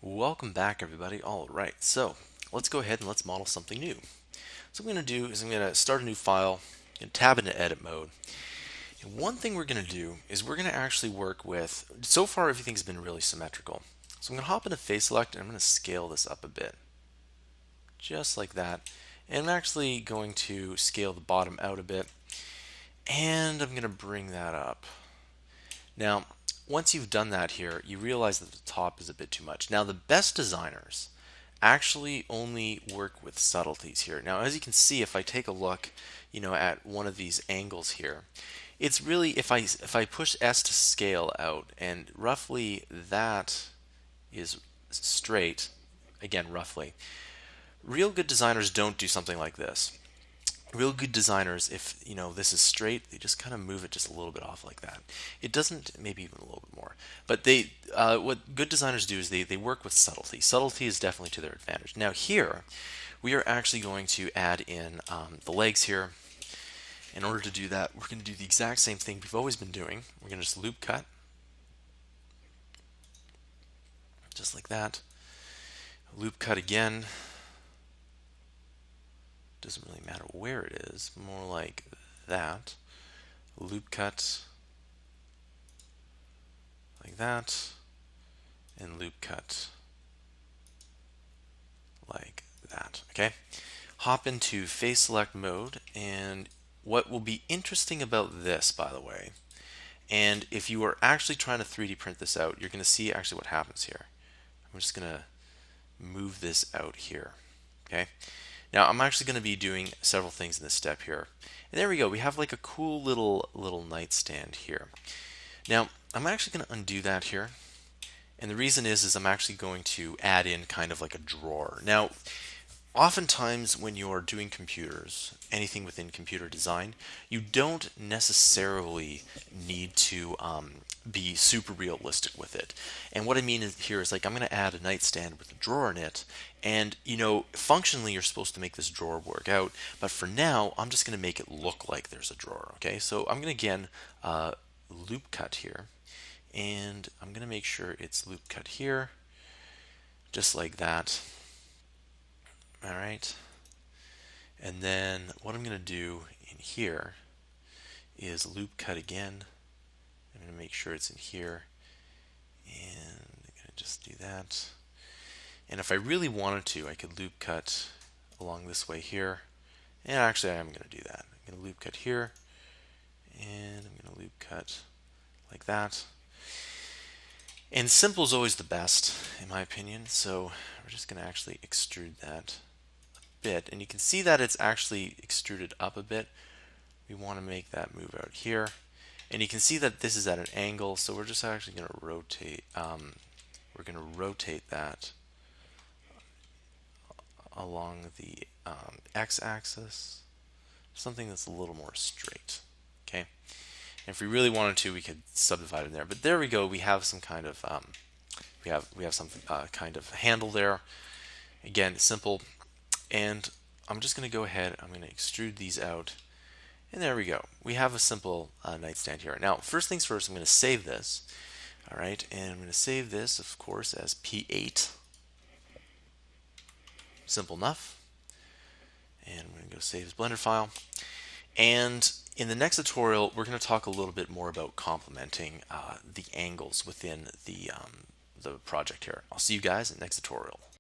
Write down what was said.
Welcome back, everybody. All right, so let's go ahead and let's model something new. So what I'm going to do is I'm going to start a new file and tab into edit mode. And one thing we're going to do is we're going to actually work with, so far everything's been really symmetrical. So I'm going to hop into face select and I'm going to scale this up a bit. Just like that. And I'm actually going to scale the bottom out a bit. And I'm going to bring that up. Now, once you've done that here, you realize that the top is a bit too much. Now, the best designers actually only work with subtleties here. Now, as you can see, if I take a look, at one of these angles here, it's really, if I push S to scale out, and roughly that is straight, again, roughly. Real good designers don't do something like this. Real good designers, if this is straight, they just kind of move it just a little bit off like that. It doesn't, maybe even a little bit more. But they, what good designers do is they work with subtlety. Subtlety is definitely to their advantage. Now here, we are actually going to add in the legs here. In order to do that, we're going to do the exact same thing we've always been doing. We're going to just loop cut, just like that. Loop cut again. Doesn't really matter where it is, more like that. Loop cut like that, and loop cut like that. Okay, hop into face select mode, and what will be interesting about this, by the way, and if you are actually trying to 3D print this out, you're going to see actually what happens here. I'm just going to move this out here. Okay, now I'm actually going to be doing several things in this step here. And there we go. We have like a cool little nightstand here. Now I'm actually going to undo that here. And the reason is I'm actually going to add in kind of like a drawer. Now, oftentimes when you're doing computers, anything within computer design, you don't necessarily need to be super realistic with it. And what I mean here is like I'm going to add a nightstand with a drawer in it, and functionally you're supposed to make this drawer work out, but for now I'm just going to make it look like there's a drawer. Okay, so I'm going to again loop cut here, and I'm going to make sure it's loop cut here, just like that. All right, and then what I'm going to do in here is loop cut again. I'm going to make sure it's in here, and I'm going to just do that. And if I really wanted to, I could loop cut along this way here, and actually I am going to do that. I'm going to loop cut here, and I'm going to loop cut like that. And simple is always the best, in my opinion, so we're just going to actually extrude that a bit. And you can see that it's actually extruded up a bit. We want to make that move out here. And you can see that this is at an angle, so we're just actually going to rotate. We're going to rotate that along the x-axis, something that's a little more straight. Okay. And if we really wanted to, we could subdivide it there. But there we go. We have some kind of we have some kind of handle there. Again, simple. And I'm just going to go ahead. I'm going to extrude these out. And there we go. We have a simple nightstand here. Now, first things first, I'm going to save this. All right, and I'm going to save this, of course, as P8. Simple enough. And I'm going to go save as Blender file. And in the next tutorial, we're going to talk a little bit more about complementing the angles within the project here. I'll see you guys in the next tutorial.